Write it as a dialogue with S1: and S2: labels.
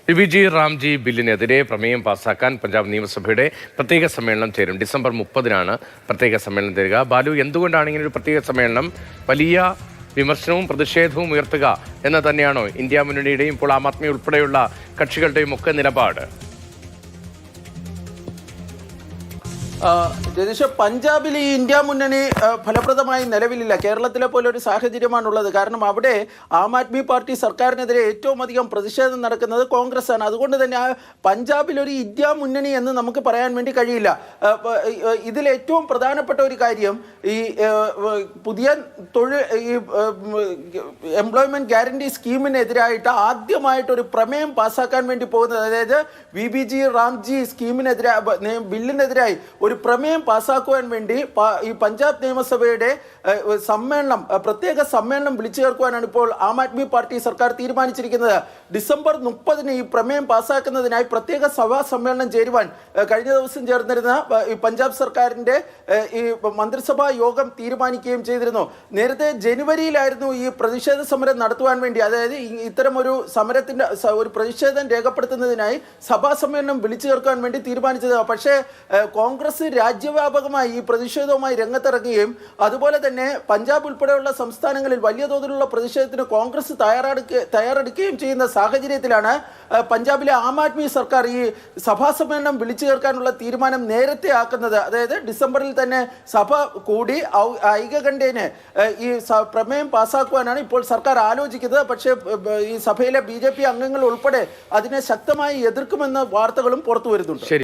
S1: ബി.ജി. റാംജി ബില്ലിനെതിരെ പ്രമേയം പാസാക്കാൻ പഞ്ചാബ് നിയമസഭയുടെ പ്രത്യേക സമ്മേളനം ചേരും. ഡിസംബർ 30-നാണ് പ്രത്യേക സമ്മേളനം തരിക. ബാലു, എന്തുകൊണ്ടാണ് ഇങ്ങനെ ഒരു പ്രത്യേക സമ്മേളനം? വലിയ വിമർശനവും പ്രതിഷേധവും ഉയർത്തുക എന്ന് തന്നെയാണോ ഇന്ത്യ മുന്നണിയുടെയും ഇപ്പോൾ ആം ആദ്മി ഉൾപ്പെടെയുള്ള കക്ഷികളുടെയും ഒക്കെ നിലപാട്?
S2: രതീഷ്, പഞ്ചാബിൽ ഈ ഇന്ത്യ മുന്നണി ഫലപ്രദമായി നിലവിലില്ല. കേരളത്തിലെ പോലെ ഒരു സാഹചര്യമാണുള്ളത്. കാരണം അവിടെ ആം ആദ്മി പാർട്ടി സർക്കാരിനെതിരെ ഏറ്റവും അധികം പ്രതിഷേധം നടക്കുന്നത് കോൺഗ്രസ് ആണ്. അതുകൊണ്ട് തന്നെ പഞ്ചാബിൽ ഒരു ഇന്ത്യ മുന്നണി എന്ന് നമുക്ക് പറയാൻ വേണ്ടി കഴിയില്ല. ഇതിൽ ഏറ്റവും പ്രധാനപ്പെട്ട ഒരു കാര്യം, ഈ പുതിയ ഈ എംപ്ലോയ്മെന്റ് ഗ്യാരണ്ടി സ്കീമിനെതിരായിട്ട് ആദ്യമായിട്ടൊരു പ്രമേയം പാസ്സാക്കാൻ വേണ്ടി പോകുന്നത്, അതായത് ബി.ജി. റാംജി ബില്ലിനെതിരായി ഒരു പ്രമേയം പാസ്സാക്കുവാൻ വേണ്ടി ഈ പഞ്ചാബ് നിയമസഭയുടെ പ്രത്യേക സമ്മേളനം വിളിച്ചു ചേർക്കുവാനാണ് ഇപ്പോൾ ആം ആദ്മി പാർട്ടി സർക്കാർ തീരുമാനിച്ചിരിക്കുന്നത്. ഡിസംബർ 30-ന് ഈ പ്രമേയം പാസ്സാക്കുന്നതിനായി പ്രത്യേക സഭാ സമ്മേളനം ചേരുവാൻ കഴിഞ്ഞ ദിവസം ചേർന്നിരുന്ന ഈ പഞ്ചാബ് സർക്കാരിന്റെ ഈ മന്ത്രിസഭാ യോഗം തീരുമാനിക്കുകയും ചെയ്തിരുന്നു. നേരത്തെ ജനുവരിയിലായിരുന്നു ഈ പ്രതിഷേധ സമരം നടത്തുവാൻ വേണ്ടി, അതായത് ഇത്തരം ഒരു സമരത്തിന്റെ ഒരു പ്രതിഷേധം രേഖപ്പെടുത്തുന്നതിനായി സഭാ സമ്മേളനം വിളിച്ചു ചേർക്കാൻ വേണ്ടി തീരുമാനിച്ചത്. പക്ഷേ കോൺഗ്രസ് രാജ്യവ്യാപകമായി ഈ പ്രതിഷേധവുമായി രംഗത്തിറങ്ങുകയും അതുപോലെ തന്നെ പഞ്ചാബ് ഉൾപ്പെടെയുള്ള സംസ്ഥാനങ്ങളിൽ വലിയ തോതിലുള്ള പ്രതിഷേധത്തിന് കോൺഗ്രസ് തയ്യാറെടുക്കുകയും ചെയ്യുന്ന സാഹചര്യത്തിലാണ് പഞ്ചാബിലെ ആം ആദ്മി സർക്കാർ ഈ സഭാ സമ്മേളനം വിളിച്ചു ചേർക്കാനുള്ള തീരുമാനം നേരത്തെ ആക്കുന്നത്. അതായത് ഡിസംബറിൽ തന്നെ സഭ കൂടി ഐകകണ്ഠ്യേന ഈ പ്രമേയം പാസ്സാക്കുവാനാണ് ഇപ്പോൾ സർക്കാർ ആലോചിക്കുന്നത്. പക്ഷേ ഈ സഭയിലെ BJP അംഗങ്ങൾ ഉൾപ്പെടെ അതിനെ ശക്തമായി എതിർക്കുമെന്ന വാർത്തകളും പുറത്തു വരുന്നുണ്ട്.